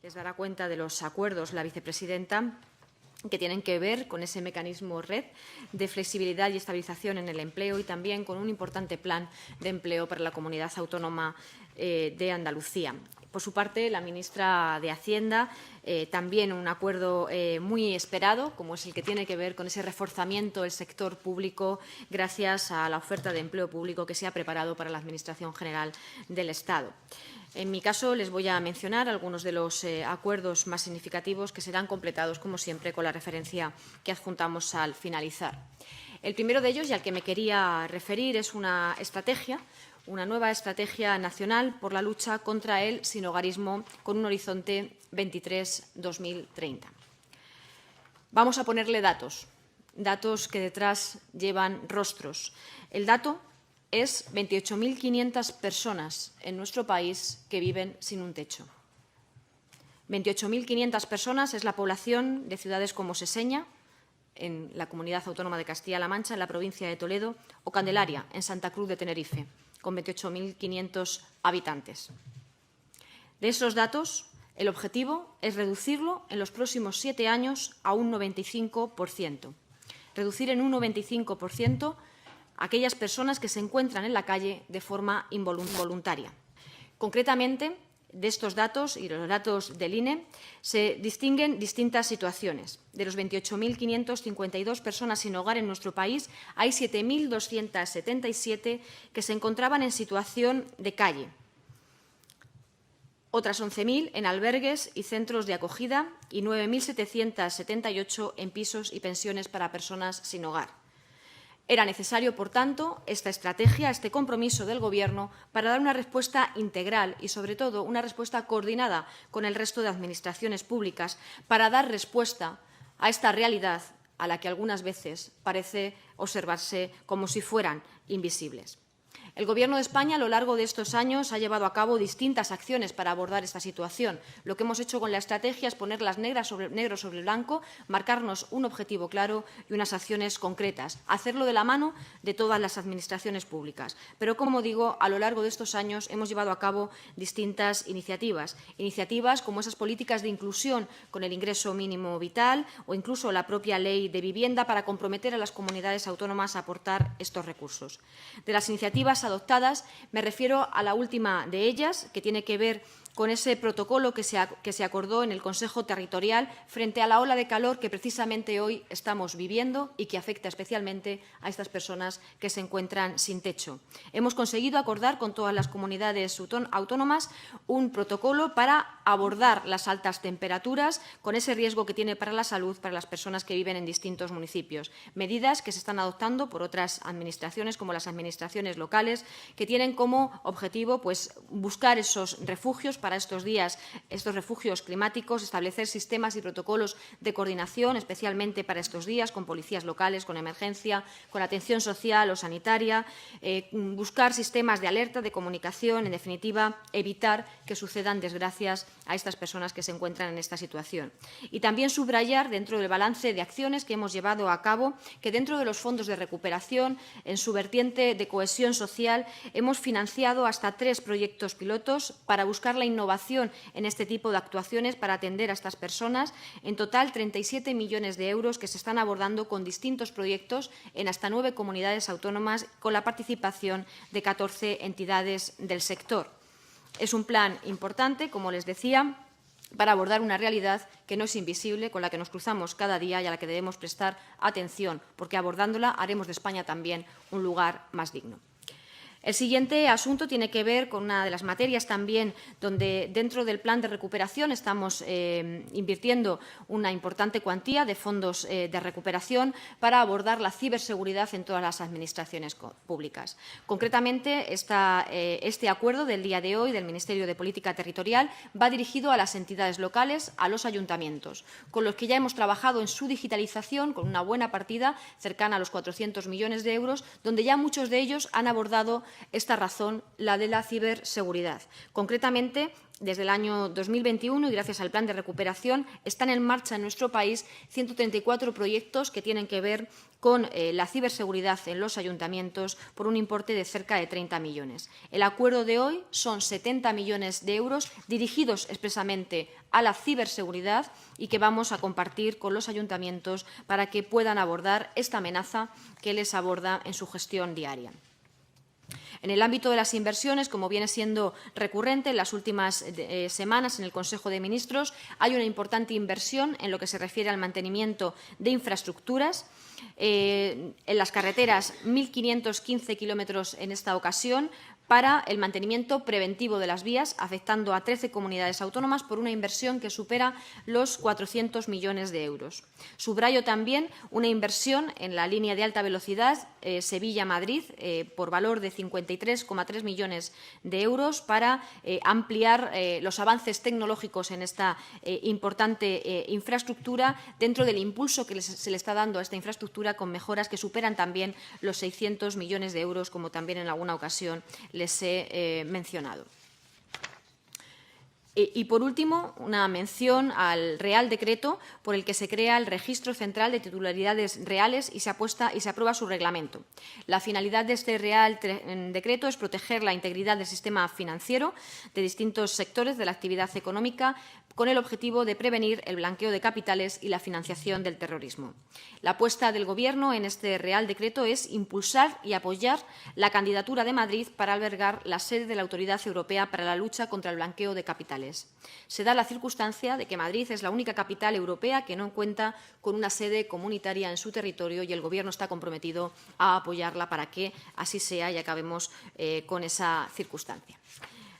Les dará cuenta de los acuerdos la vicepresidenta que tienen que ver con ese mecanismo red de flexibilidad y estabilización en el empleo y también con un importante plan de empleo para la comunidad autónoma de Andalucía. Por su parte, la ministra de Hacienda, también un acuerdo muy esperado, como es el que tiene que ver con ese reforzamiento del sector público gracias a la oferta de empleo público que se ha preparado para la Administración General del Estado. En mi caso, les voy a mencionar algunos de los acuerdos más significativos que serán completados, como siempre, con la referencia que adjuntamos al finalizar. El primero de ellos, y al que me quería referir, es una nueva estrategia nacional por la lucha contra el sinhogarismo con un horizonte 23-2030. Vamos a ponerle datos que detrás llevan rostros. El dato es 28.500 personas en nuestro país que viven sin un techo. 28.500 personas es la población de ciudades como Seseña, en la Comunidad Autónoma de Castilla-La Mancha, en la provincia de Toledo, o Candelaria, en Santa Cruz de Tenerife, con 28.500 habitantes. De esos datos, el objetivo es reducirlo en los próximos 7 años a un 95%. Reducir en un 95% aquellas personas que se encuentran en la calle de forma involuntaria. Concretamente, de estos datos y los datos del INE se distinguen distintas situaciones. De los 28.552 personas sin hogar en nuestro país, hay 7.277 que se encontraban en situación de calle, otras 11.000 en albergues y centros de acogida y 9.778 en pisos y pensiones para personas sin hogar. Era necesario, por tanto, esta estrategia, este compromiso del Gobierno para dar una respuesta integral y, sobre todo, una respuesta coordinada con el resto de administraciones públicas para dar respuesta a esta realidad a la que algunas veces parece observarse como si fueran invisibles. El Gobierno de España, a lo largo de estos años, ha llevado a cabo distintas acciones para abordar esta situación. Lo que hemos hecho con la estrategia es ponerlas negro sobre blanco, marcarnos un objetivo claro y unas acciones concretas, hacerlo de la mano de todas las administraciones públicas. Pero, como digo, a lo largo de estos años hemos llevado a cabo distintas iniciativas como esas políticas de inclusión con el ingreso mínimo vital o incluso la propia ley de vivienda para comprometer a las comunidades autónomas a aportar estos recursos. De las iniciativas adoptadas, me refiero a la última de ellas, que tiene que ver con ese protocolo que se acordó en el Consejo Territorial frente a la ola de calor que precisamente hoy estamos viviendo y que afecta especialmente a estas personas que se encuentran sin techo. Hemos conseguido acordar con todas las comunidades autónomas un protocolo para abordar las altas temperaturas con ese riesgo que tiene para la salud para las personas que viven en distintos municipios. Medidas que se están adoptando por otras administraciones, como las administraciones locales, que tienen como objetivo buscar esos refugios para estos días, estos refugios climáticos, establecer sistemas y protocolos de coordinación, especialmente para estos días, con policías locales, con emergencia, con atención social o sanitaria, buscar sistemas de alerta, de comunicación, en definitiva, evitar que sucedan desgracias a estas personas que se encuentran en esta situación. Y también subrayar, dentro del balance de acciones que hemos llevado a cabo, que dentro de los fondos de recuperación, en su vertiente de cohesión social, hemos financiado hasta 3 proyectos pilotos para buscar la innovación en este tipo de actuaciones para atender a estas personas. En total, 37 millones de euros que se están abordando con distintos proyectos en hasta 9 comunidades autónomas con la participación de 14 entidades del sector. Es un plan importante, como les decía, para abordar una realidad que no es invisible, con la que nos cruzamos cada día y a la que debemos prestar atención, porque abordándola haremos de España también un lugar más digno. El siguiente asunto tiene que ver con una de las materias también donde dentro del plan de recuperación estamos invirtiendo una importante cuantía de fondos de recuperación para abordar la ciberseguridad en todas las administraciones públicas. Concretamente, este acuerdo del día de hoy del Ministerio de Política Territorial va dirigido a las entidades locales, a los ayuntamientos, con los que ya hemos trabajado en su digitalización con una buena partida cercana a los 400 millones de euros, donde ya muchos de ellos han abordado esta razón, la de la ciberseguridad. Concretamente, desde el año 2021 y gracias al Plan de Recuperación están en marcha en nuestro país 134 proyectos que tienen que ver con la ciberseguridad en los ayuntamientos por un importe de cerca de 30 millones. El acuerdo de hoy son 70 millones de euros dirigidos expresamente a la ciberseguridad y que vamos a compartir con los ayuntamientos para que puedan abordar esta amenaza que les aborda en su gestión diaria. En el ámbito de las inversiones, como viene siendo recurrente en las últimas semanas en el Consejo de Ministros, hay una importante inversión en lo que se refiere al mantenimiento de infraestructuras. En las carreteras, 1.515 kilómetros en esta ocasión, para el mantenimiento preventivo de las vías, afectando a 13 comunidades autónomas por una inversión que supera los 400 millones de euros. Subrayo también una inversión en la línea de alta velocidad Sevilla-Madrid por valor de 53,3 millones de euros para ampliar los avances tecnológicos en esta importante infraestructura dentro del impulso que se le está dando a esta infraestructura con mejoras que superan también los 600 millones de euros, como también en alguna ocasión les he mencionado. Y, por último, una mención al Real Decreto por el que se crea el Registro Central de Titularidades Reales y se aprueba su reglamento. La finalidad de este Real Decreto es proteger la integridad del sistema financiero de distintos sectores de la actividad económica con el objetivo de prevenir el blanqueo de capitales y la financiación del terrorismo. La apuesta del Gobierno en este Real Decreto es impulsar y apoyar la candidatura de Madrid para albergar la sede de la Autoridad Europea para la lucha contra el blanqueo de capitales. Se da la circunstancia de que Madrid es la única capital europea que no cuenta con una sede comunitaria en su territorio y el Gobierno está comprometido a apoyarla para que así sea y acabemos con esa circunstancia.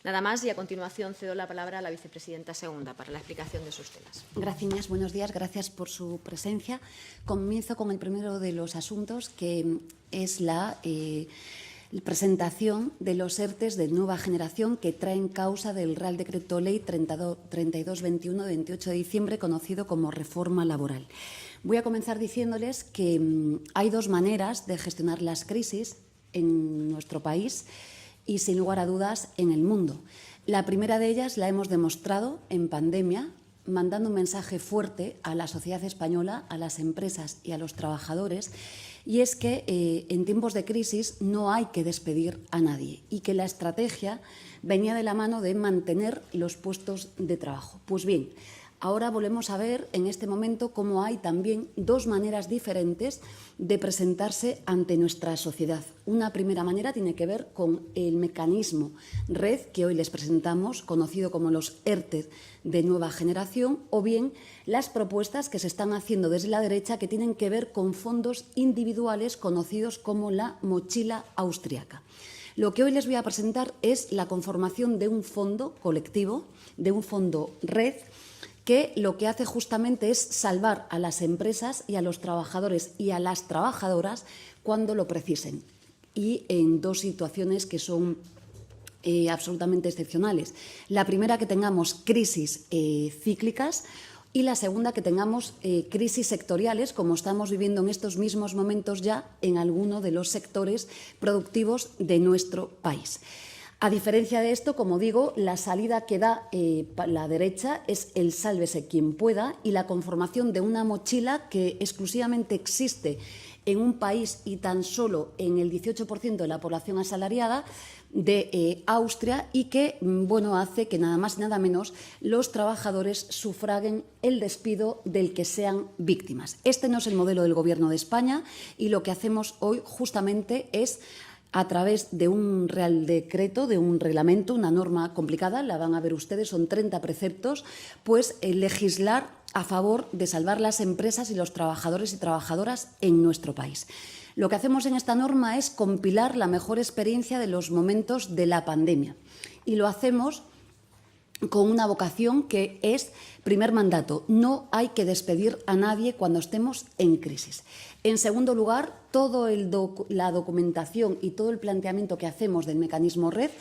Nada más y a continuación cedo la palabra a la vicepresidenta segunda para la explicación de sus temas. Gracias, buenos días, gracias por su presencia. Comienzo con el primero de los asuntos, que es la presentación de los ERTE de nueva generación que traen causa del Real Decreto Ley 3221 de 28 de diciembre, conocido como reforma laboral. Voy a comenzar diciéndoles que hay dos maneras de gestionar las crisis en nuestro país y, sin lugar a dudas, en el mundo. La primera de ellas la hemos demostrado en pandemia, mandando un mensaje fuerte a la sociedad española, a las empresas y a los trabajadores, y es que en tiempos de crisis no hay que despedir a nadie y que la estrategia venía de la mano de mantener los puestos de trabajo. Pues bien, ahora volvemos a ver en este momento cómo hay también dos maneras diferentes de presentarse ante nuestra sociedad. Una primera manera tiene que ver con el mecanismo red que hoy les presentamos, conocido como los ERTE de nueva generación, o bien las propuestas que se están haciendo desde la derecha que tienen que ver con fondos individuales conocidos como la mochila austriaca. Lo que hoy les voy a presentar es la conformación de un fondo colectivo, de un fondo red, que lo que hace justamente es salvar a las empresas y a los trabajadores y a las trabajadoras cuando lo precisen, y en dos situaciones que son absolutamente excepcionales. La primera, que tengamos crisis cíclicas, y la segunda, que tengamos crisis sectoriales, como estamos viviendo en estos mismos momentos ya en alguno de los sectores productivos de nuestro país. A diferencia de esto, como digo, la salida que da la derecha es el sálvese quien pueda y la conformación de una mochila que exclusivamente existe en un país y tan solo en el 18% de la población asalariada de Austria, y que hace que nada más y nada menos los trabajadores sufraguen el despido del que sean víctimas. Este no es el modelo del Gobierno de España, y lo que hacemos hoy justamente es, a través de un Real Decreto, de un reglamento, una norma complicada, la van a ver ustedes, son 30 preceptos, pues legislar a favor de salvar las empresas y los trabajadores y trabajadoras en nuestro país. Lo que hacemos en esta norma es compilar la mejor experiencia de los momentos de la pandemia, y lo hacemos con una vocación que es, primer mandato, no hay que despedir a nadie cuando estemos en crisis. En segundo lugar, toda la documentación y todo el planteamiento que hacemos del mecanismo red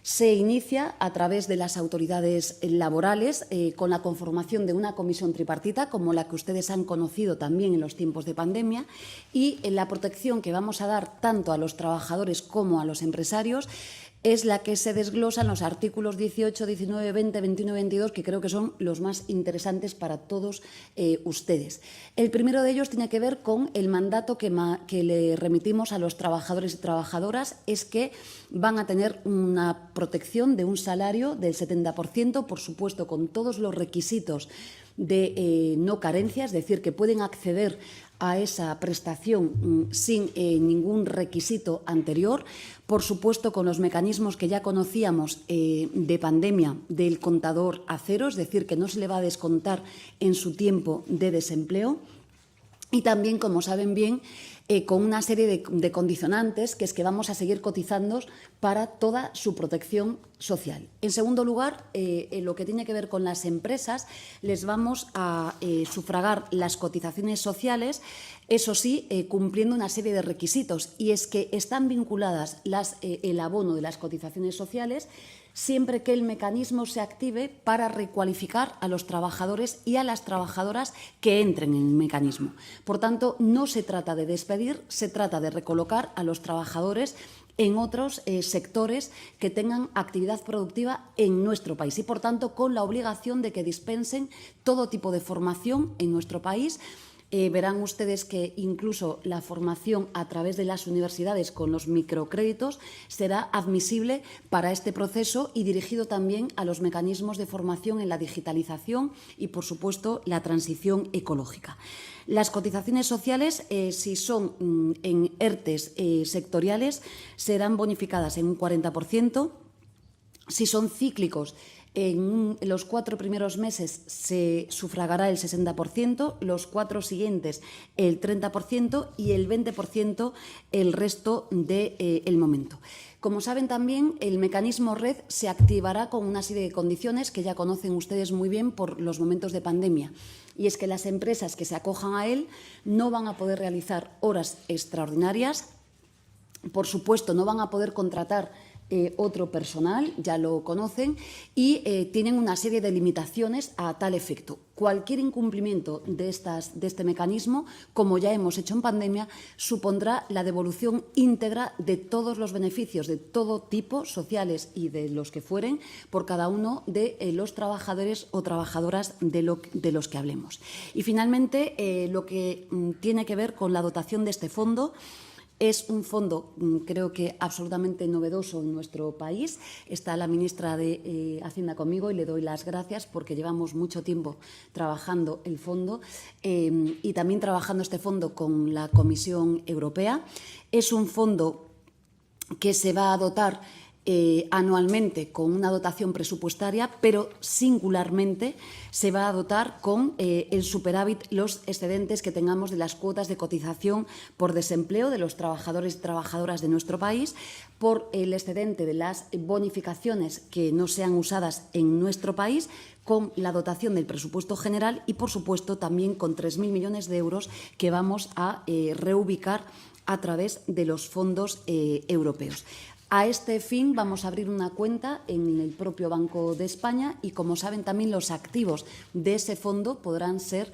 Se inicia a través de las autoridades laborales con la conformación de una comisión tripartita, como la que ustedes han conocido también en los tiempos de pandemia, y la protección que vamos a dar tanto a los trabajadores como a los empresarios es la que se desglosa en los artículos 18, 19, 20, 21 y 22, que creo que son los más interesantes para todos ustedes. El primero de ellos tiene que ver con el mandato que le remitimos a los trabajadores y trabajadoras, es que van a tener una protección de un salario del 70%, por supuesto, con todos los requisitos de no carencia, es decir, que pueden acceder a esa prestación sin ningún requisito anterior, por supuesto con los mecanismos que ya conocíamos de pandemia del contador a cero, es decir, que no se le va a descontar en su tiempo de desempleo. Y también, como saben bien, con una serie de condicionantes, que es que vamos a seguir cotizando para toda su protección social. En segundo lugar, en lo que tiene que ver con las empresas, les vamos a sufragar las cotizaciones sociales, eso sí, cumpliendo una serie de requisitos, y es que están vinculadas el abono de las cotizaciones sociales siempre que el mecanismo se active para recualificar a los trabajadores y a las trabajadoras que entren en el mecanismo. Por tanto, no se trata de despedir, se trata de recolocar a los trabajadores en otros sectores que tengan actividad productiva en nuestro país y, por tanto, con la obligación de que dispensen todo tipo de formación en nuestro país. Verán ustedes que incluso la formación a través de las universidades con los microcréditos será admisible para este proceso y dirigido también a los mecanismos de formación en la digitalización y, por supuesto, la transición ecológica. Las cotizaciones sociales, si son en ERTEs sectoriales, serán bonificadas en un 40%. Si son cíclicos, en los 4 primeros meses se sufragará el 60%, los 4 siguientes el 30% y el 20% el resto del momento. Como saben también, el mecanismo RED se activará con una serie de condiciones que ya conocen ustedes muy bien por los momentos de pandemia. Y es que las empresas que se acojan a él no van a poder realizar horas extraordinarias, por supuesto no van a poder contratar otro personal, ya lo conocen, y tienen una serie de limitaciones a tal efecto. Cualquier incumplimiento de este mecanismo, como ya hemos hecho en pandemia, supondrá la devolución íntegra de todos los beneficios de todo tipo, sociales y de los que fueren, por cada uno de los trabajadores o trabajadoras de los que hablemos. Y finalmente, lo que tiene que ver con la dotación de este fondo. Es un fondo, creo que absolutamente novedoso en nuestro país. Está la ministra de Hacienda conmigo y le doy las gracias porque llevamos mucho tiempo trabajando el fondo y también trabajando este fondo con la Comisión Europea. Es un fondo que se va a dotar anualmente con una dotación presupuestaria, pero singularmente se va a dotar con el superávit, los excedentes que tengamos de las cuotas de cotización por desempleo de los trabajadores y trabajadoras de nuestro país, por el excedente de las bonificaciones que no sean usadas en nuestro país, con la dotación del presupuesto general y, por supuesto, también con 3.000 millones de euros que vamos a reubicar a través de los fondos europeos. A este fin vamos a abrir una cuenta en el propio Banco de España y, como saben, también los activos de ese fondo podrán ser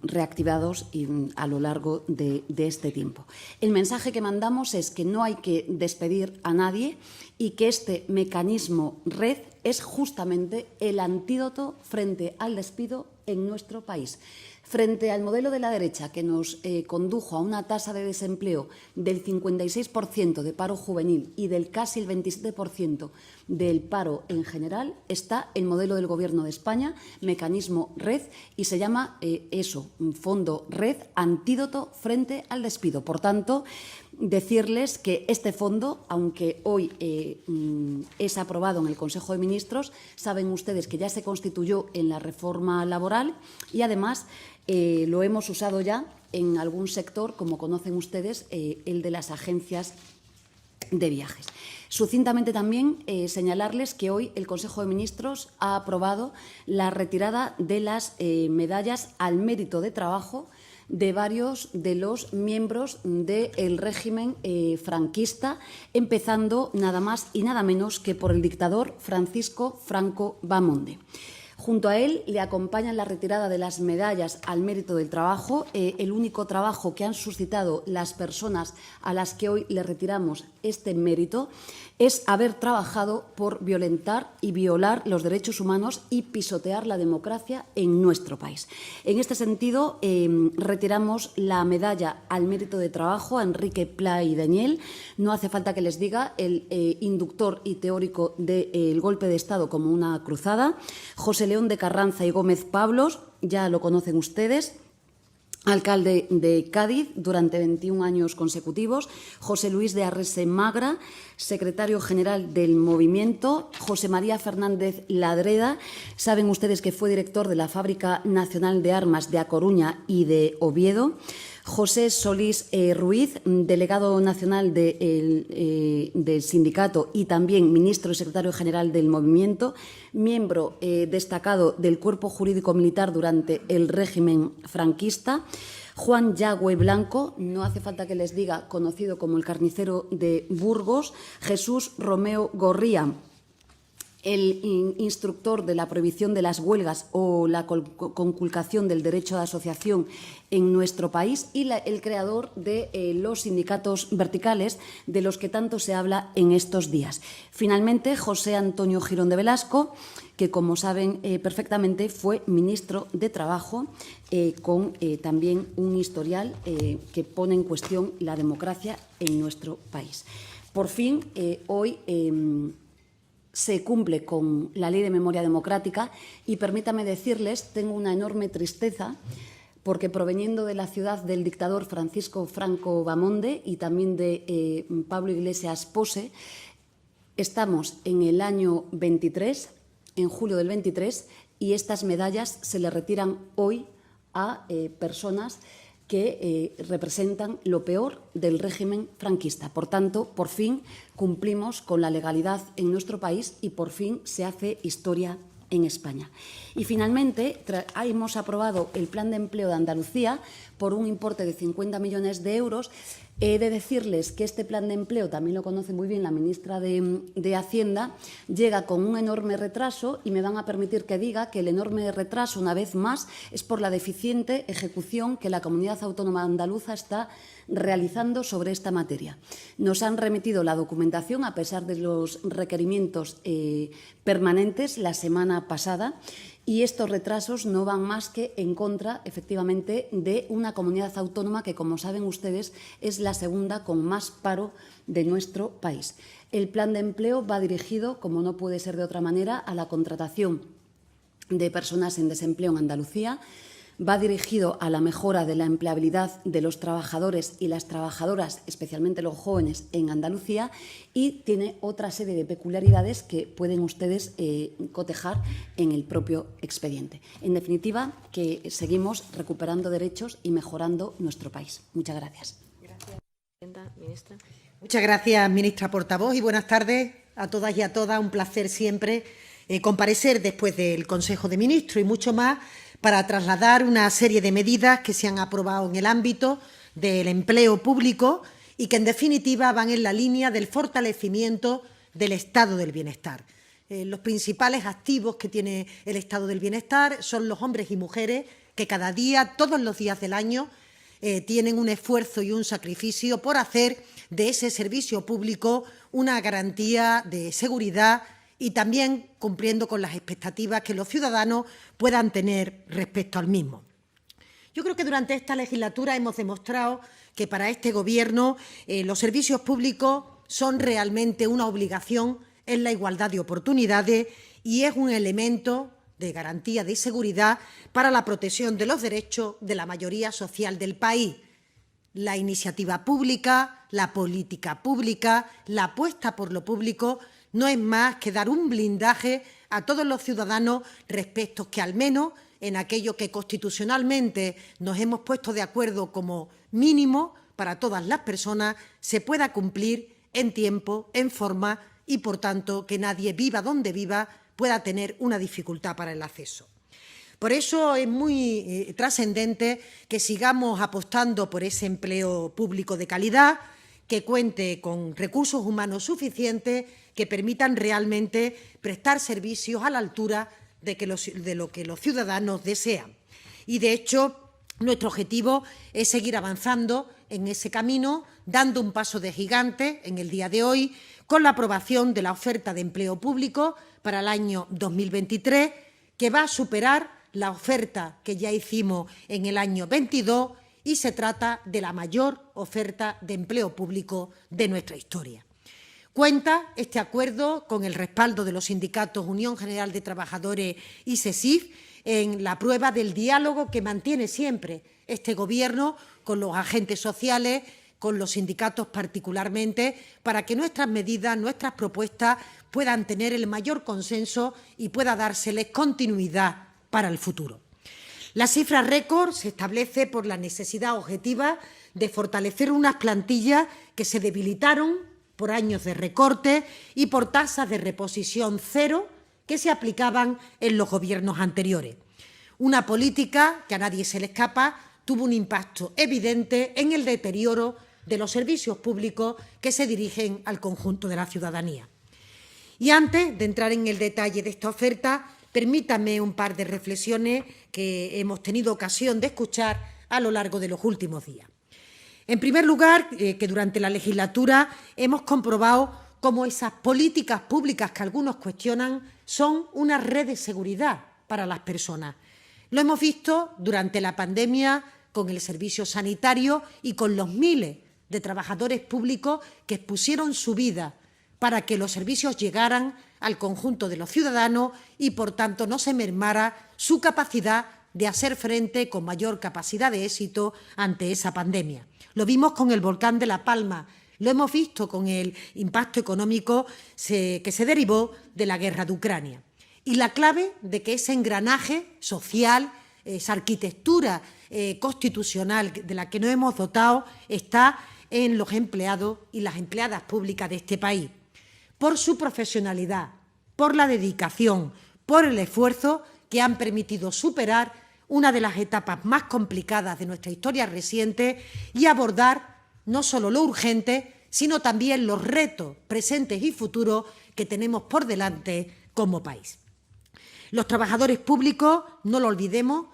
reactivados a lo largo de este tiempo. El mensaje que mandamos es que no hay que despedir a nadie y que este mecanismo RED es justamente el antídoto frente al despido en nuestro país. Frente al modelo de la derecha que nos condujo a una tasa de desempleo del 56% de paro juvenil y del casi el 27% del paro en general, está el modelo del Gobierno de España, mecanismo RED, y se llama Fondo RED, antídoto frente al despido. Por tanto, decirles que este fondo, aunque hoy es aprobado en el Consejo de Ministros, saben ustedes que ya se constituyó en la reforma laboral y, además, lo hemos usado ya en algún sector, como conocen ustedes, el de las agencias de viajes. Sucintamente también señalarles que hoy el Consejo de Ministros ha aprobado la retirada de las medallas al mérito de trabajo de varios de los miembros del régimen franquista, empezando nada más y nada menos que por el dictador Francisco Franco Bahamonde. Junto a él le acompañan la retirada de las medallas al mérito del trabajo, el único trabajo que han suscitado las personas a las que hoy le retiramos este mérito es haber trabajado por violentar y violar los derechos humanos y pisotear la democracia en nuestro país. En este sentido, retiramos la medalla al mérito de trabajo a Enrique Pla y Dañel. No hace falta que les diga, el inductor y teórico del golpe de Estado como una cruzada. José León de Carranza y Gómez Pablos, ya lo conocen ustedes, alcalde de Cádiz durante 21 años consecutivos, José Luis de Arrese Magra, secretario general del movimiento, José María Fernández Ladreda, saben ustedes que fue director de la Fábrica Nacional de Armas de A Coruña y de Oviedo, José Solís Ruiz, delegado nacional del sindicato y también ministro y secretario general del movimiento, miembro destacado del Cuerpo Jurídico Militar durante el régimen franquista, Juan Yagüe Blanco, no hace falta que les diga, conocido como el carnicero de Burgos, Jesús Romeo Gorría, el instructor de la prohibición de las huelgas o la conculcación del derecho de asociación en nuestro país y el creador de los sindicatos verticales de los que tanto se habla en estos días. Finalmente, José Antonio Girón de Velasco, que, como saben perfectamente, fue ministro de Trabajo con también un historial que pone en cuestión la democracia en nuestro país. Por fin, hoy se cumple con la Ley de Memoria Democrática y permítame decirles, tengo una enorme tristeza porque proveniendo de la ciudad del dictador Francisco Franco Bahamonde y también de Pablo Iglesias Pose, estamos en el año 23, en julio del 23, y estas medallas se le retiran hoy a personas que representan lo peor del régimen franquista. Por tanto, por fin cumplimos con la legalidad en nuestro país y por fin se hace historia en España. Y finalmente, hemos aprobado el Plan de Empleo de Andalucía por un importe de 50 millones de euros. He de decirles que este plan de empleo, también lo conoce muy bien la ministra de Hacienda, llega con un enorme retraso y me van a permitir que diga que el enorme retraso, una vez más, es por la deficiente ejecución que la Comunidad Autónoma Andaluza está realizando sobre esta materia. Nos han remitido la documentación a pesar de los requerimientos permanentes la semana pasada y estos retrasos no van más que en contra, efectivamente, de una comunidad autónoma que, como saben ustedes, es la segunda con más paro de nuestro país. El plan de empleo va dirigido, como no puede ser de otra manera, a la contratación de personas en desempleo en Andalucía, va dirigido a la mejora de la empleabilidad de los trabajadores y las trabajadoras, especialmente los jóvenes, en Andalucía y tiene otra serie de peculiaridades que pueden ustedes cotejar en el propio expediente. En definitiva, que seguimos recuperando derechos y mejorando nuestro país. Muchas gracias. Gracias, ministra. Muchas gracias, ministra portavoz, y buenas tardes a todas y a todas. Un placer siempre comparecer después del Consejo de Ministros y mucho más para trasladar una serie de medidas que se han aprobado en el ámbito del empleo público y que, en definitiva, van en la línea del fortalecimiento del estado del bienestar. Los principales activos que tiene el estado del bienestar son los hombres y mujeres que cada día, todos los días del año, tienen un esfuerzo y un sacrificio por hacer de ese servicio público una garantía de seguridad y también cumpliendo con las expectativas que los ciudadanos puedan tener respecto al mismo. Yo creo que durante esta legislatura hemos demostrado que para este Gobierno los servicios públicos son realmente una obligación en la igualdad de oportunidades y es un elemento de garantía de seguridad para la protección de los derechos de la mayoría social del país. La iniciativa pública, la política pública, la apuesta por lo público no es más que dar un blindaje a todos los ciudadanos respecto que, al menos en aquello que constitucionalmente nos hemos puesto de acuerdo como mínimo para todas las personas, se pueda cumplir en tiempo, en forma y, por tanto, que nadie, viva donde viva, pueda tener una dificultad para el acceso. Por eso es muy trascendente que sigamos apostando por ese empleo público de calidad, que cuente con recursos humanos suficientes que permitan realmente prestar servicios a la altura de lo que los ciudadanos desean. Y, de hecho, nuestro objetivo es seguir avanzando en ese camino, dando un paso de gigante en el día de hoy, con la aprobación de la oferta de empleo público para el año 2023, que va a superar la oferta que ya hicimos en el año 22, y se trata de la mayor oferta de empleo público de nuestra historia. Cuenta este acuerdo con el respaldo de los sindicatos Unión General de Trabajadores y SESIF en la prueba del diálogo que mantiene siempre este Gobierno con los agentes sociales, con los sindicatos particularmente, para que nuestras medidas, nuestras propuestas puedan tener el mayor consenso y pueda dárseles continuidad para el futuro. La cifra récord se establece por la necesidad objetiva de fortalecer unas plantillas que se debilitaron por años de recorte y por tasas de reposición cero que se aplicaban en los gobiernos anteriores. Una política que a nadie se le escapa tuvo un impacto evidente en el deterioro de los servicios públicos que se dirigen al conjunto de la ciudadanía. Y antes de entrar en el detalle de esta oferta, permítanme un par de reflexiones que hemos tenido ocasión de escuchar a lo largo de los últimos días. En primer lugar, que durante la legislatura hemos comprobado cómo esas políticas públicas que algunos cuestionan son una red de seguridad para las personas. Lo hemos visto durante la pandemia con el servicio sanitario y con los miles de trabajadores públicos que expusieron su vida para que los servicios llegaran al conjunto de los ciudadanos y, por tanto, no se mermara su capacidad de hacer frente con mayor capacidad de éxito ante esa pandemia. Lo vimos con el volcán de La Palma, lo hemos visto con el impacto económico que se derivó de la guerra de Ucrania. Y la clave de que ese engranaje social, esa arquitectura constitucional de la que nos hemos dotado, está en los empleados y las empleadas públicas de este país. Por su profesionalidad, por la dedicación, por el esfuerzo que han permitido superar una de las etapas más complicadas de nuestra historia reciente y abordar no solo lo urgente, sino también los retos presentes y futuros que tenemos por delante como país. Los trabajadores públicos, no lo olvidemos,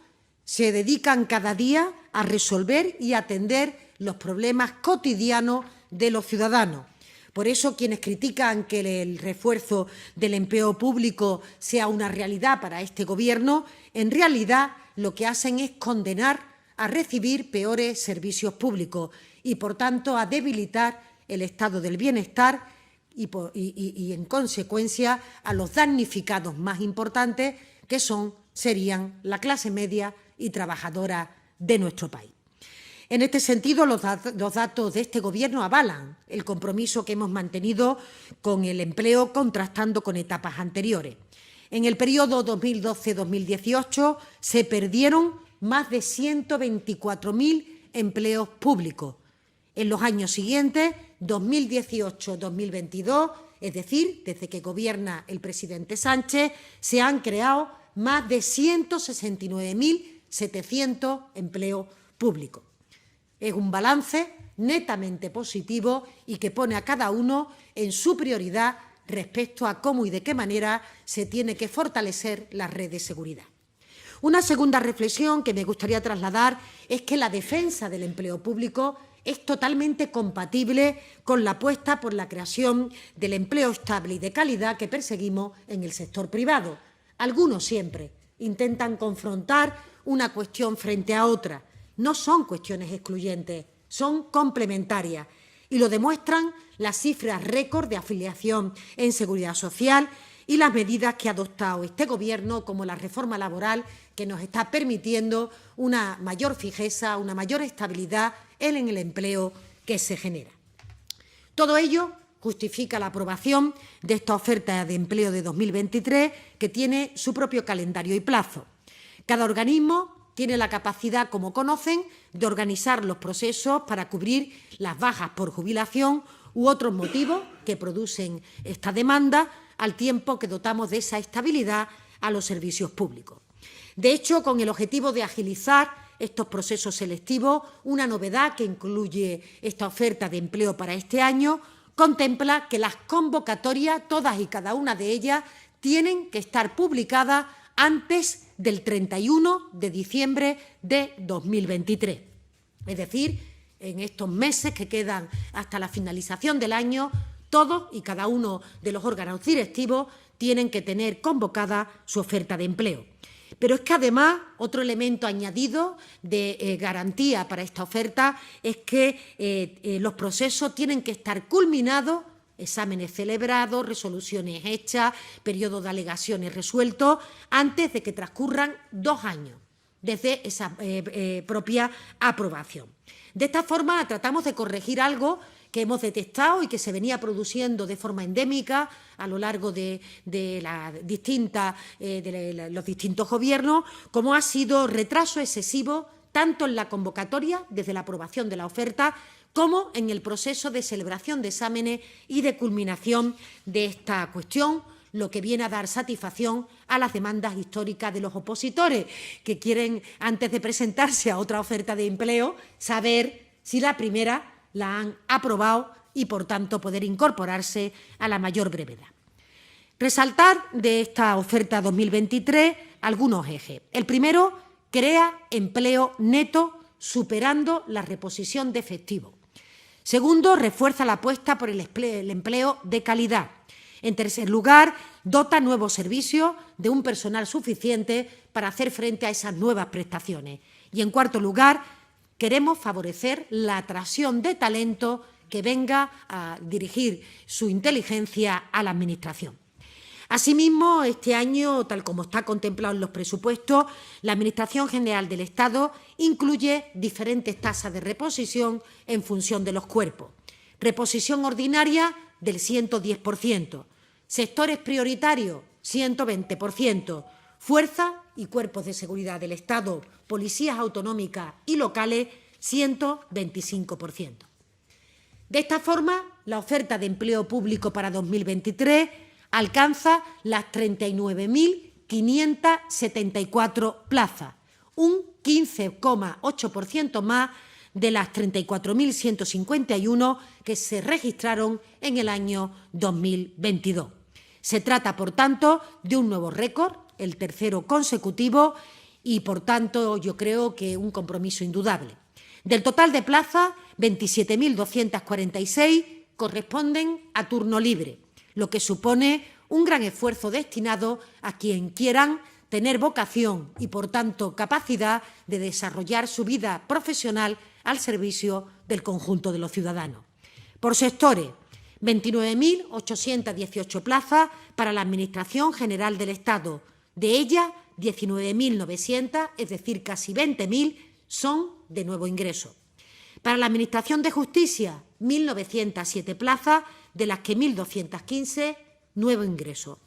se dedican cada día a resolver y atender los problemas cotidianos de los ciudadanos. Por eso, quienes critican que el refuerzo del empleo público sea una realidad para este Gobierno, en realidad lo que hacen es condenar a recibir peores servicios públicos y, por tanto, a debilitar el estado del bienestar y en consecuencia, a los damnificados más importantes, que serían la clase media y trabajadora de nuestro país. En este sentido, los datos de este Gobierno avalan el compromiso que hemos mantenido con el empleo, contrastando con etapas anteriores. En el periodo 2012-2018 se perdieron más de 124.000 empleos públicos. En los años siguientes, 2018-2022, es decir, desde que gobierna el presidente Sánchez, se han creado más de 169.700 empleos públicos. Es un balance netamente positivo y que pone a cada uno en su prioridad respecto a cómo y de qué manera se tiene que fortalecer la red de seguridad. Una segunda reflexión que me gustaría trasladar es que la defensa del empleo público es totalmente compatible con la apuesta por la creación del empleo estable y de calidad que perseguimos en el sector privado. Algunos siempre intentan confrontar una cuestión frente a otra. No son cuestiones excluyentes, son complementarias y lo demuestran las cifras récord de afiliación en Seguridad Social y las medidas que ha adoptado este Gobierno, como la reforma laboral, que nos está permitiendo una mayor fijeza, una mayor estabilidad en el empleo que se genera. Todo ello justifica la aprobación de esta oferta de empleo de 2023, que tiene su propio calendario y plazo. Cada organismo tiene la capacidad, como conocen, de organizar los procesos para cubrir las bajas por jubilación u otros motivos que producen esta demanda, al tiempo que dotamos de esa estabilidad a los servicios públicos. De hecho, con el objetivo de agilizar estos procesos selectivos, una novedad que incluye esta oferta de empleo para este año contempla que las convocatorias, todas y cada una de ellas, tienen que estar publicadas antes del 31 de diciembre de 2023. Es decir, en estos meses que quedan hasta la finalización del año, todos y cada uno de los órganos directivos tienen que tener convocada su oferta de empleo. Pero es que además otro elemento añadido de garantía para esta oferta es que los procesos tienen que estar culminados, exámenes celebrados, resoluciones hechas, periodos de alegaciones resueltos, antes de que transcurran 2 años desde esa propia aprobación. De esta forma tratamos de corregir algo que hemos detectado y que se venía produciendo de forma endémica a lo largo de los distintos gobiernos, como ha sido retraso excesivo tanto en la convocatoria, desde la aprobación de la oferta, como en el proceso de celebración de exámenes y de culminación de esta cuestión, lo que viene a dar satisfacción a las demandas históricas de los opositores, que quieren, antes de presentarse a otra oferta de empleo, saber si la primera la han aprobado y, por tanto, poder incorporarse a la mayor brevedad. Resaltar de esta oferta 2023 algunos ejes. El primero, crea empleo neto superando la reposición de efectivo. Segundo, refuerza la apuesta por el empleo de calidad. En tercer lugar, dota nuevos servicios de un personal suficiente para hacer frente a esas nuevas prestaciones. Y, en cuarto lugar, queremos favorecer la atracción de talento que venga a dirigir su inteligencia a la Administración. Asimismo, este año, tal como está contemplado en los presupuestos, la Administración General del Estado incluye diferentes tasas de reposición en función de los cuerpos. Reposición ordinaria del 110%, sectores prioritarios 120%, fuerzas y cuerpos de seguridad del Estado, policías autonómicas y locales 125%. De esta forma, la oferta de empleo público para 2023 alcanza las 39.574 plazas, un 15,8% más de las 34.151 que se registraron en el año 2022. Se trata, por tanto, de un nuevo récord, el tercero consecutivo, y, por tanto, yo creo que un compromiso indudable. Del total de plazas, 27.246 corresponden a turno libre, lo que supone un gran esfuerzo destinado a quien quieran tener vocación y, por tanto, capacidad de desarrollar su vida profesional al servicio del conjunto de los ciudadanos. Por sectores, 29.818 plazas para la Administración General del Estado. De ellas, 19.900, es decir, casi 20.000, son de nuevo ingreso. Para la Administración de Justicia, 1.907 plazas, de las que 1.215 nuevo ingreso.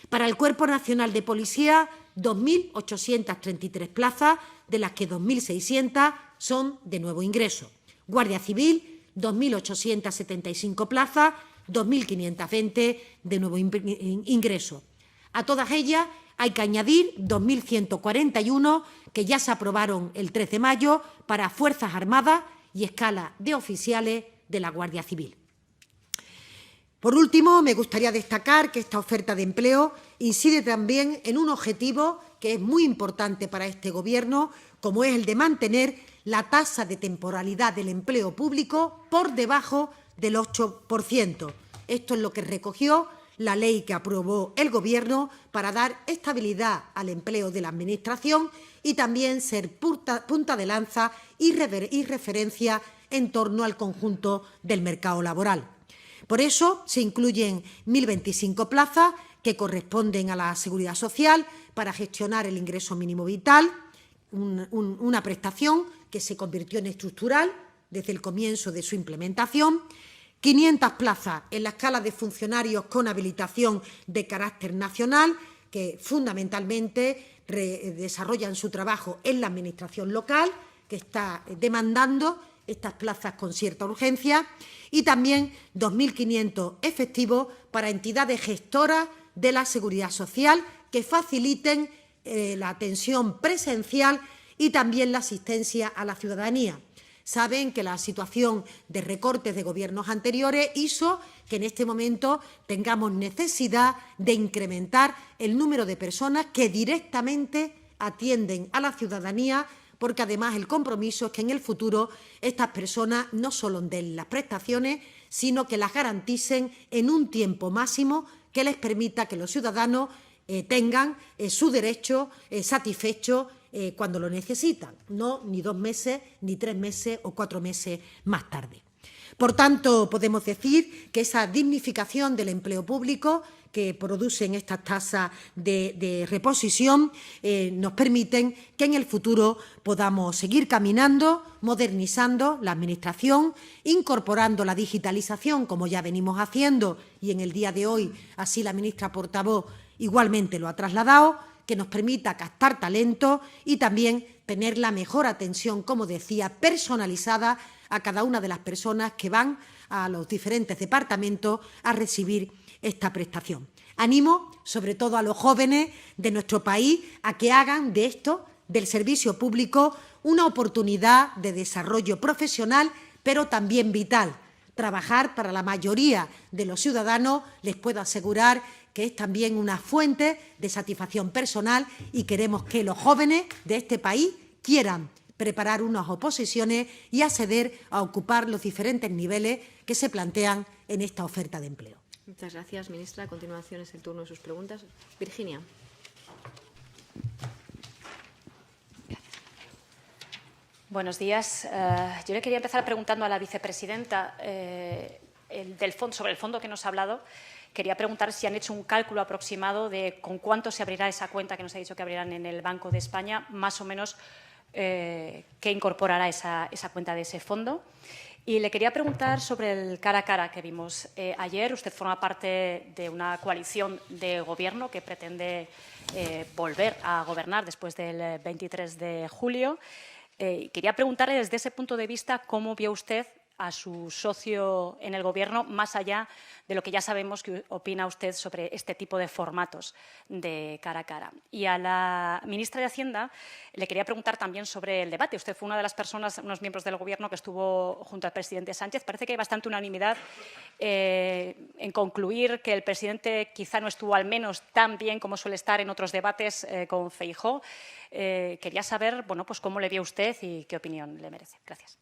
Para el Cuerpo Nacional de Policía, 2.833 plazas, de las que 2.600 son de nuevo ingreso. Guardia Civil, 2.875 plazas, 2.520 de nuevo ingreso. A todas ellas hay que añadir 2.141 que ya se aprobaron el 3 de mayo para Fuerzas Armadas y escala de oficiales de la Guardia Civil. Por último, me gustaría destacar que esta oferta de empleo incide también en un objetivo que es muy importante para este Gobierno, como es el de mantener la tasa de temporalidad del empleo público por debajo del 8%. Esto es lo que recogió la ley que aprobó el Gobierno para dar estabilidad al empleo de la Administración y también ser punta de lanza y referencia en torno al conjunto del mercado laboral. Por eso se incluyen 1.025 plazas que corresponden a la Seguridad Social para gestionar el ingreso mínimo vital, una prestación que se convirtió en estructural desde el comienzo de su implementación, 500 plazas en la escala de funcionarios con habilitación de carácter nacional, que fundamentalmente desarrollan su trabajo en la Administración local, que está demandando estas plazas con cierta urgencia, y también 2.500 efectivos para entidades gestoras de la Seguridad Social que faciliten la atención presencial y también la asistencia a la ciudadanía. Saben que la situación de recortes de gobiernos anteriores hizo que en este momento tengamos necesidad de incrementar el número de personas que directamente atienden a la ciudadanía, porque además el compromiso es que en el futuro estas personas no solo den las prestaciones, sino que las garanticen en un tiempo máximo que les permita que los ciudadanos tengan su derecho satisfecho cuando lo necesitan, no ni 2 meses, ni 3 meses o 4 meses más tarde. Por tanto, podemos decir que esa dignificación del empleo público que producen estas tasas de reposición nos permiten que en el futuro podamos seguir caminando, modernizando la Administración, incorporando la digitalización, como ya venimos haciendo, y en el día de hoy así la ministra portavoz igualmente lo ha trasladado, que nos permita captar talento y también tener la mejor atención, como decía, personalizada a cada una de las personas que van a los diferentes departamentos a recibir esta prestación. Animo, sobre todo a los jóvenes de nuestro país, a que hagan de esto, del servicio público, una oportunidad de desarrollo profesional, pero también vital. Trabajar para la mayoría de los ciudadanos, les puedo asegurar que es también una fuente de satisfacción personal y queremos que los jóvenes de este país quieran preparar unas oposiciones y acceder a ocupar los diferentes niveles que se plantean en esta oferta de empleo. Muchas gracias, ministra. A continuación es el turno de sus preguntas. Virginia. Buenos días. Yo le quería empezar preguntando a la vicepresidenta sobre el fondo que nos ha hablado. Quería preguntar si han hecho un cálculo aproximado de con cuánto se abrirá esa cuenta que nos ha dicho que abrirán en el Banco de España, más o menos qué incorporará esa cuenta de ese fondo. Y le quería preguntar sobre el cara a cara que vimos ayer. Usted forma parte de una coalición de gobierno que pretende volver a gobernar después del 23 de julio. Quería preguntarle desde ese punto de vista cómo vio usted a su socio en el Gobierno, más allá de lo que ya sabemos que opina usted sobre este tipo de formatos de cara a cara. Y a la ministra de Hacienda le quería preguntar también sobre el debate. Usted fue una de las personas, unos miembros del Gobierno que estuvo junto al presidente Sánchez. Parece que hay bastante unanimidad en concluir que el presidente quizá no estuvo al menos tan bien como suele estar en otros debates con Feijóo. Quería saber, bueno, pues cómo le vio usted y qué opinión le merece. Gracias.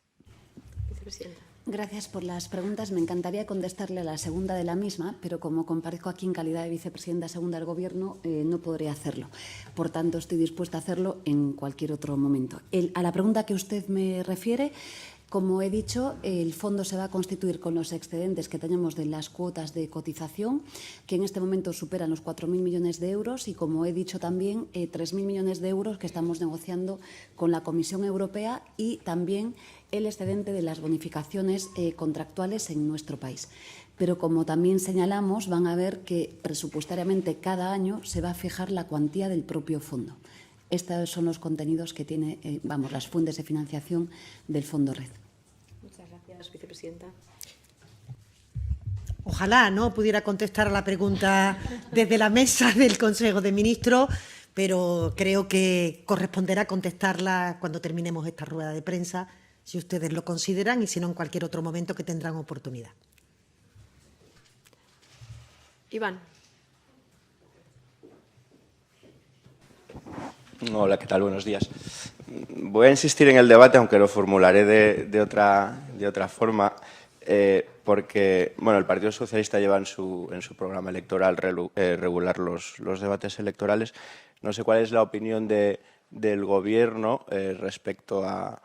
Vicepresidenta. Gracias por las preguntas. Me encantaría contestarle a la segunda de la misma, pero como comparezco aquí en calidad de vicepresidenta segunda del Gobierno, no podré hacerlo. Por tanto, estoy dispuesta a hacerlo en cualquier otro momento. A la pregunta que usted me refiere, como he dicho, el fondo se va a constituir con los excedentes que tenemos de las cuotas de cotización, que en este momento superan los 4.000 millones de euros y, como he dicho también, 3.000 millones de euros que estamos negociando con la Comisión Europea y también el excedente de las bonificaciones contractuales en nuestro país. Pero, como también señalamos, van a ver que presupuestariamente cada año se va a fijar la cuantía del propio fondo. Estos son los contenidos que tiene, las fuentes de financiación del Fondo Red. Muchas gracias, vicepresidenta. Ojalá no pudiera contestar a la pregunta desde la mesa del Consejo de Ministros, pero creo que corresponderá contestarla cuando terminemos esta rueda de prensa, si ustedes lo consideran, y si no, en cualquier otro momento que tendrán oportunidad. Iván. Hola, ¿qué tal? Buenos días. Voy a insistir en el debate, aunque lo formularé de otra forma, porque el Partido Socialista lleva en su programa electoral regular los debates electorales. No sé cuál es la opinión del Gobierno respecto a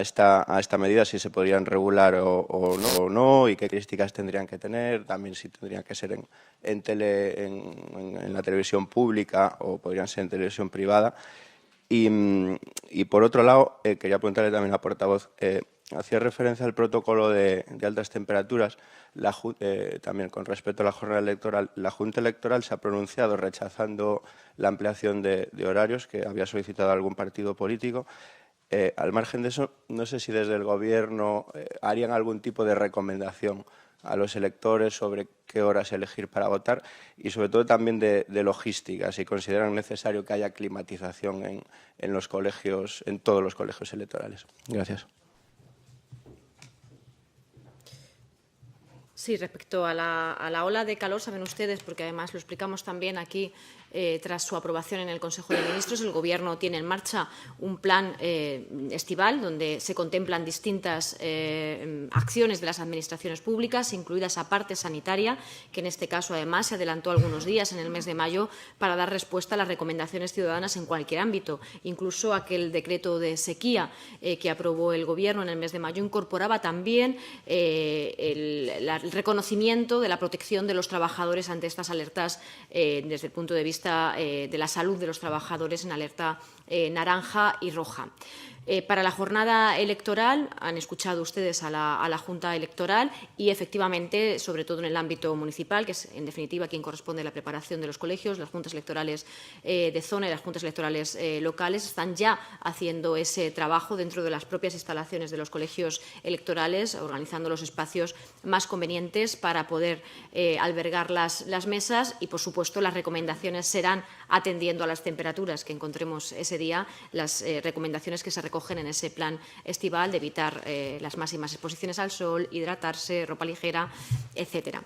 esta medida, si se podrían regular o no, y qué características tendrían que tener, también si tendrían que ser en la televisión pública o podrían ser en televisión privada. Y por otro lado, quería preguntarle también a la portavoz, hacía referencia al protocolo de altas temperaturas, también con respecto a la jornada electoral. La Junta Electoral se ha pronunciado rechazando la ampliación de horarios que había solicitado algún partido político. Al margen de eso, no sé si desde el Gobierno harían algún tipo de recomendación a los electores sobre qué horas elegir para votar y sobre todo también de logística, si consideran necesario que haya climatización en los colegios, en todos los colegios electorales. Gracias. Sí, respecto a la ola de calor, saben ustedes, porque además lo explicamos también aquí, tras su aprobación en el Consejo de Ministros, el Gobierno tiene en marcha un plan estival donde se contemplan distintas acciones de las administraciones públicas, incluida esa parte sanitaria, que en este caso además se adelantó algunos días en el mes de mayo para dar respuesta a las recomendaciones ciudadanas en cualquier ámbito. Incluso aquel decreto de sequía que aprobó el Gobierno en el mes de mayo incorporaba también el reconocimiento de la protección de los trabajadores ante estas alertas desde el punto de vista de la salud de los trabajadores en alerta naranja y roja. Para la jornada electoral han escuchado ustedes a la Junta Electoral y, efectivamente, sobre todo en el ámbito municipal, que es, en definitiva, quien corresponde a la preparación de los colegios, las juntas electorales de zona y las juntas electorales locales están ya haciendo ese trabajo dentro de las propias instalaciones de los colegios electorales, organizando los espacios más convenientes para poder albergar las mesas y, por supuesto, las recomendaciones serán, atendiendo a las temperaturas que encontremos ese día, las recomendaciones que se recogen en ese plan estival de evitar las máximas exposiciones al sol, hidratarse, ropa ligera, etcétera.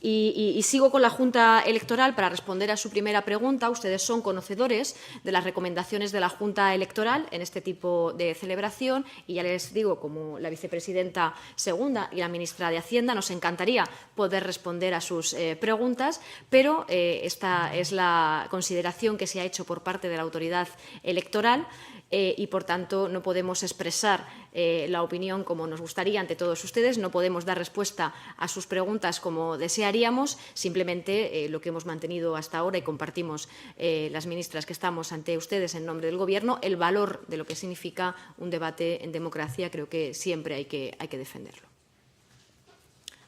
Y sigo con la Junta Electoral para responder a su primera pregunta. Ustedes son conocedores de las recomendaciones de la Junta Electoral en este tipo de celebración y ya les digo, como la vicepresidenta segunda y la ministra de Hacienda, nos encantaría poder responder a sus preguntas, pero esta es la consideración que se ha hecho por parte de la autoridad electoral y, por tanto, no podemos expresar la opinión como nos gustaría ante todos ustedes, no podemos dar respuesta a sus preguntas como desearíamos, simplemente lo que hemos mantenido hasta ahora y compartimos las ministras que estamos ante ustedes en nombre del Gobierno, el valor de lo que significa un debate en democracia, creo que siempre hay que defenderlo.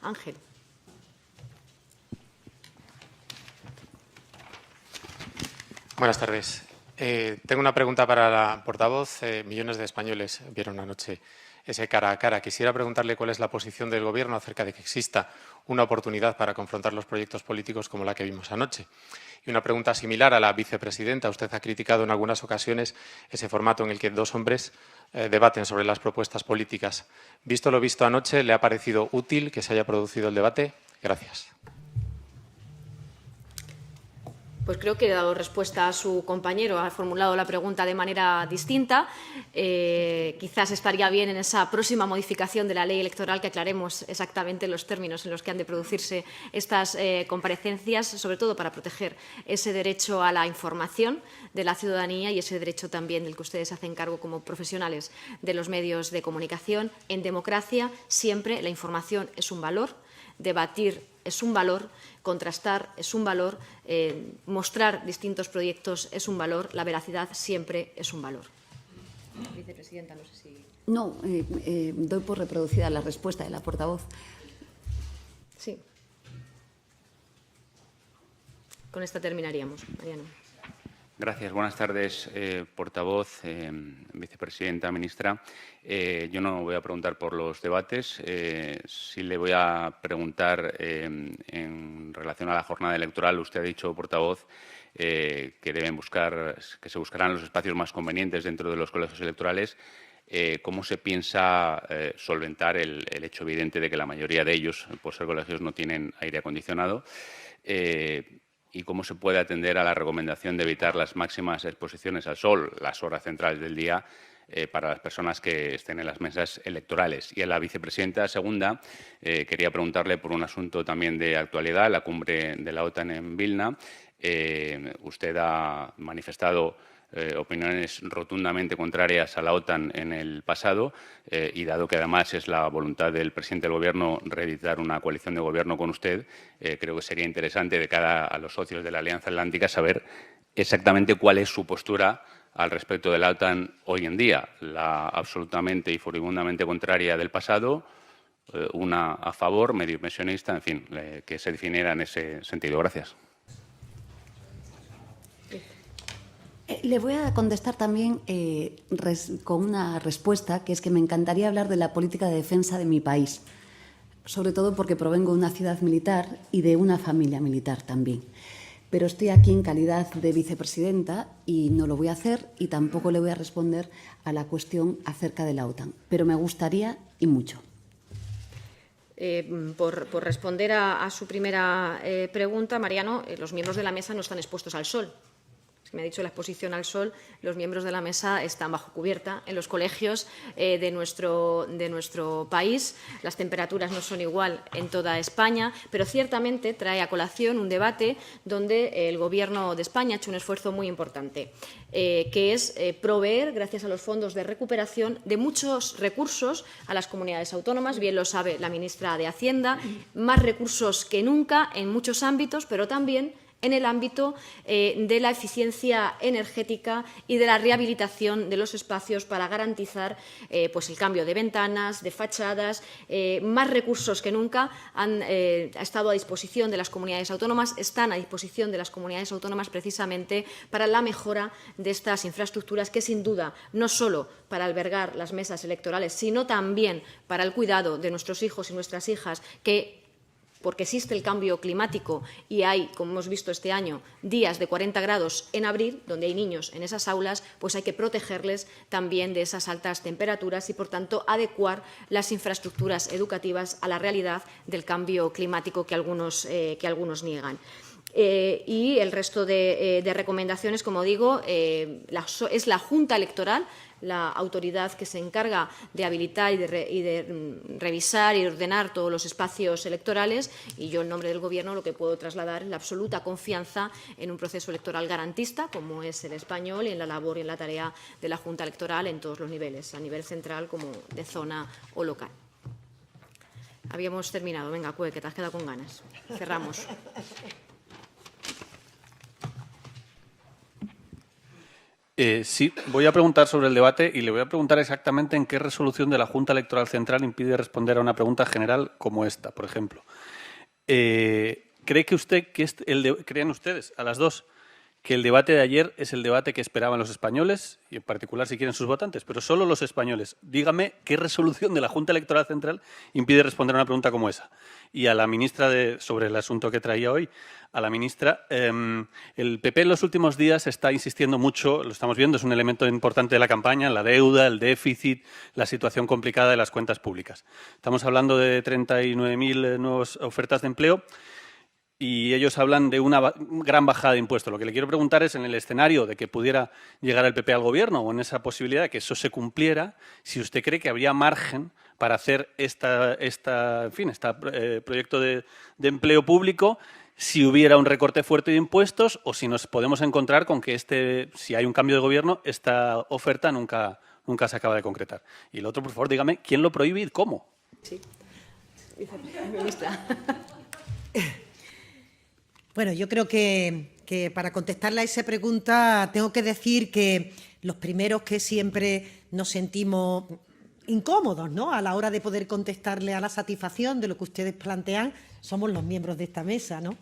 Ángel. Buenas tardes. Tengo una pregunta para la portavoz. Millones de españoles vieron anoche ese cara a cara. Quisiera preguntarle cuál es la posición del Gobierno acerca de que exista una oportunidad para confrontar los proyectos políticos como la que vimos anoche. Y una pregunta similar a la vicepresidenta. Usted ha criticado en algunas ocasiones ese formato en el que dos hombres debaten sobre las propuestas políticas. Visto lo visto anoche, ¿le ha parecido útil que se haya producido el debate? Gracias. Pues creo que he dado respuesta a su compañero, ha formulado la pregunta de manera distinta. Quizás estaría bien en esa próxima modificación de la ley electoral que aclaremos exactamente los términos en los que han de producirse estas comparecencias, sobre todo para proteger ese derecho a la información de la ciudadanía y ese derecho también del que ustedes hacen cargo como profesionales de los medios de comunicación. En democracia siempre la información es un valor, debatir es un valor, contrastar es un valor, mostrar distintos proyectos es un valor, la veracidad siempre es un valor. Vicepresidenta, no sé si... No, doy por reproducida la respuesta de la portavoz. Sí. Con esta terminaríamos, Mariano. Gracias. Buenas tardes, portavoz, vicepresidenta, ministra. Yo no voy a preguntar por los debates. Sí le voy a preguntar en relación a la jornada electoral. Usted ha dicho, portavoz, que se buscarán los espacios más convenientes dentro de los colegios electorales. ¿Cómo se piensa solventar el hecho evidente de que la mayoría de ellos, por ser colegios, no tienen aire acondicionado? ¿Y cómo se puede atender a la recomendación de evitar las máximas exposiciones al sol, las horas centrales del día, para las personas que estén en las mesas electorales? Y a la vicepresidenta segunda quería preguntarle por un asunto también de actualidad, la cumbre de la OTAN en Vilna. Usted ha manifestado opiniones rotundamente contrarias a la OTAN en el pasado y dado que además es la voluntad del presidente del Gobierno reeditar una coalición de gobierno con usted, creo que sería interesante de cara a los socios de la Alianza Atlántica saber exactamente cuál es su postura al respecto de la OTAN hoy en día, la absolutamente y furibundamente contraria del pasado, una a favor, medio pensionista, en fin, que se definiera en ese sentido. Gracias. Le voy a contestar también con una respuesta, que es que me encantaría hablar de la política de defensa de mi país. sobre todo porque provengo de una ciudad militar y de una familia militar también. Pero estoy aquí en calidad de vicepresidenta y no lo voy a hacer y tampoco le voy a responder a la cuestión acerca de la OTAN. Pero me gustaría y mucho. Por responder a su primera pregunta, Mariano, los miembros de la mesa no están expuestos al sol. Me ha dicho la exposición al sol, los miembros de la mesa están bajo cubierta. En los colegios de nuestro país las temperaturas no son igual en toda España, pero ciertamente trae a colación un debate donde el Gobierno de España ha hecho un esfuerzo muy importante, que es proveer, gracias a los fondos de recuperación, de muchos recursos a las comunidades autónomas. Bien lo sabe la ministra de Hacienda, más recursos que nunca en muchos ámbitos, pero también en el ámbito de la eficiencia energética y de la rehabilitación de los espacios para garantizar pues el cambio de ventanas, de fachadas. Más recursos que nunca han estado a disposición de las comunidades autónomas, están a disposición de las comunidades autónomas precisamente para la mejora de estas infraestructuras que, sin duda, no solo para albergar las mesas electorales, sino también para el cuidado de nuestros hijos y nuestras hijas, porque existe el cambio climático y hay, como hemos visto este año, días de 40 grados en abril, donde hay niños en esas aulas, pues hay que protegerles también de esas altas temperaturas y, por tanto, adecuar las infraestructuras educativas a la realidad del cambio climático que algunos niegan. Y el resto de recomendaciones, como digo, es la Junta Electoral la autoridad que se encarga de habilitar y de revisar y ordenar todos los espacios electorales, y yo, en nombre del Gobierno, lo que puedo trasladar es la absoluta confianza en un proceso electoral garantista, como es el español, y en la labor y en la tarea de la Junta Electoral en todos los niveles, a nivel central como de zona o local. Habíamos terminado. Venga, Cue, que te has quedado con ganas. Cerramos. Sí, voy a preguntar sobre el debate y le voy a preguntar exactamente en qué resolución de la Junta Electoral Central impide responder a una pregunta general como esta, por ejemplo. ¿Creen ustedes, a las dos, que el debate de ayer es el debate que esperaban los españoles, y en particular si quieren sus votantes, pero solo los españoles? Dígame qué resolución de la Junta Electoral Central impide responder a una pregunta como esa. Y a la ministra, sobre el asunto que traía hoy, a la ministra, el PP en los últimos días está insistiendo mucho, lo estamos viendo, es un elemento importante de la campaña, la deuda, el déficit, la situación complicada de las cuentas públicas. Estamos hablando de 39.000 nuevas ofertas de empleo, y ellos hablan de una gran bajada de impuestos. Lo que le quiero preguntar es, en el escenario de que pudiera llegar el PP al Gobierno o en esa posibilidad de que eso se cumpliera, si usted cree que habría margen para hacer este proyecto de empleo público, si hubiera un recorte fuerte de impuestos o si nos podemos encontrar con que si hay un cambio de Gobierno, esta oferta nunca se acaba de concretar. Y el otro, por favor, dígame, ¿quién lo prohíbe y cómo? Sí. Viceministra. Bueno, yo creo que para contestarle a esa pregunta tengo que decir que los primeros que siempre nos sentimos incómodos, ¿no?, a la hora de poder contestarle a la satisfacción de lo que ustedes plantean somos los miembros de esta mesa, ¿no?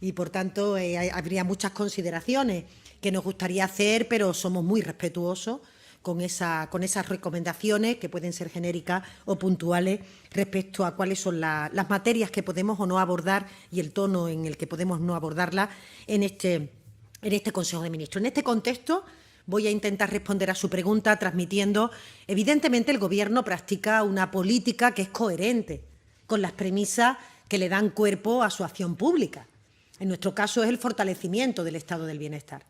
Y, por tanto, habría muchas consideraciones que nos gustaría hacer, pero somos muy respetuosos con esas recomendaciones que pueden ser genéricas o puntuales respecto a cuáles son las materias que podemos o no abordar y el tono en el que podemos no abordarlas en este Consejo de Ministros. En este contexto voy a intentar responder a su pregunta transmitiendo, evidentemente, el Gobierno practica una política que es coherente con las premisas que le dan cuerpo a su acción pública. En nuestro caso es el fortalecimiento del estado del bienestar.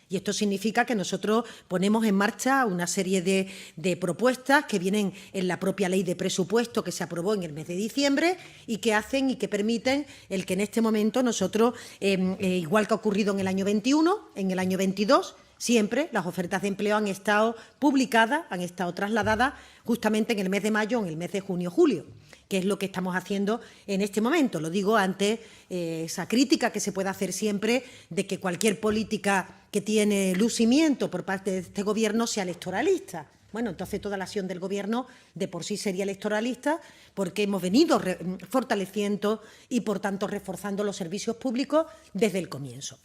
Y esto significa que nosotros ponemos en marcha una serie de propuestas que vienen en la propia ley de presupuesto que se aprobó en el mes de diciembre y que hacen y que permiten el que en este momento nosotros, igual que ha ocurrido en el año 21, en el año 22, siempre las ofertas de empleo han estado publicadas, han estado trasladadas justamente en el mes de mayo o en el mes de junio-julio, que es lo que estamos haciendo en este momento. Lo digo ante esa crítica que se puede hacer siempre de que cualquier política que tiene lucimiento por parte de este Gobierno sea electoralista. Bueno, entonces toda la acción del Gobierno de por sí sería electoralista, porque hemos venido fortaleciendo y, por tanto, reforzando los servicios públicos desde el comienzo.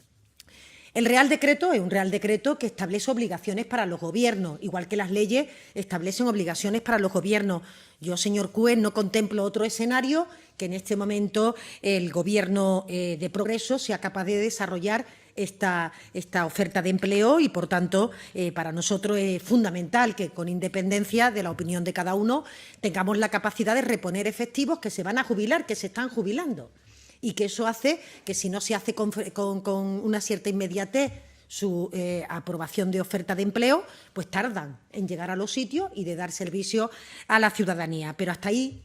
El Real Decreto es un Real Decreto que establece obligaciones para los gobiernos, igual que las leyes establecen obligaciones para los gobiernos. Yo, señor Cúes, no contemplo otro escenario que en este momento el Gobierno de Progreso sea capaz de desarrollar esta oferta de empleo y, por tanto, para nosotros es fundamental que, con independencia de la opinión de cada uno, tengamos la capacidad de reponer efectivos que se van a jubilar, que se están jubilando. Y que eso hace que, si no se hace con una cierta inmediatez su aprobación de oferta de empleo, pues tardan en llegar a los sitios y de dar servicio a la ciudadanía. Pero hasta ahí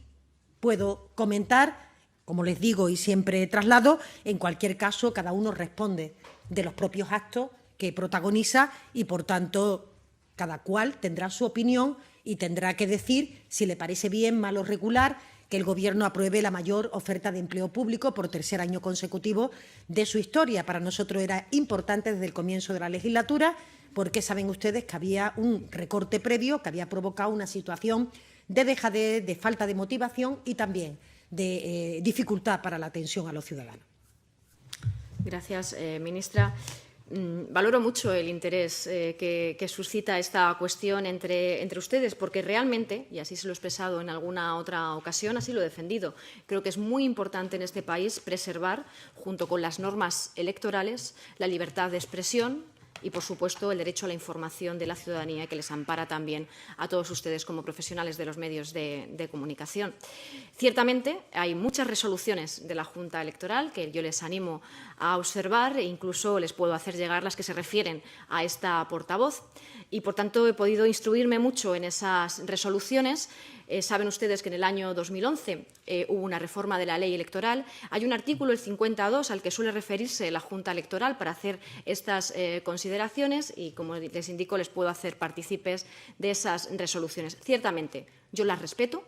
puedo comentar, como les digo y siempre traslado, en cualquier caso cada uno responde de los propios actos que protagoniza y, por tanto, cada cual tendrá su opinión y tendrá que decir si le parece bien, mal o regular que el Gobierno apruebe la mayor oferta de empleo público por tercer año consecutivo de su historia. Para nosotros era importante desde el comienzo de la legislatura, porque saben ustedes que había un recorte previo que había provocado una situación de dejadez, de falta de motivación y también de dificultad para la atención a los ciudadanos. Gracias, ministra. Valoro mucho el interés que suscita esta cuestión entre ustedes, porque realmente, y así se lo he expresado en alguna otra ocasión, así lo he defendido, creo que es muy importante en este país preservar, junto con las normas electorales, la libertad de expresión y, por supuesto, el derecho a la información de la ciudadanía, que les ampara también a todos ustedes como profesionales de los medios de comunicación. Ciertamente, hay muchas resoluciones de la Junta Electoral que yo les animo a observar e incluso les puedo hacer llegar las que se refieren a esta portavoz. Y, por tanto, he podido instruirme mucho en esas resoluciones. Saben ustedes que en el año 2011 hubo una reforma de la ley electoral. Hay un artículo, el 52, al que suele referirse la Junta Electoral para hacer estas consideraciones y, como les indico, les puedo hacer partícipes de esas resoluciones. Ciertamente, yo las respeto,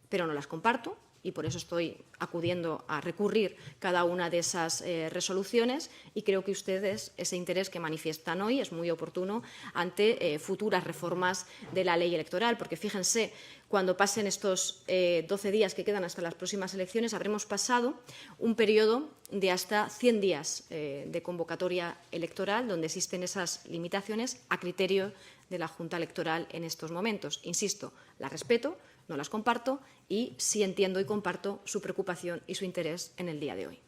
pero no las comparto. Y por eso estoy acudiendo a recurrir cada una de esas resoluciones y creo que ustedes, ese interés que manifiestan hoy es muy oportuno ante futuras reformas de la ley electoral, porque fíjense, cuando pasen estos 12 días que quedan hasta las próximas elecciones, habremos pasado un periodo de hasta 100 días de convocatoria electoral, donde existen esas limitaciones a criterio de la Junta Electoral en estos momentos. Insisto, las respeto, no las comparto y sí entiendo y comparto su preocupación y su interés en el día de hoy.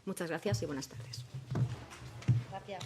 Muchas gracias y buenas tardes. Gracias.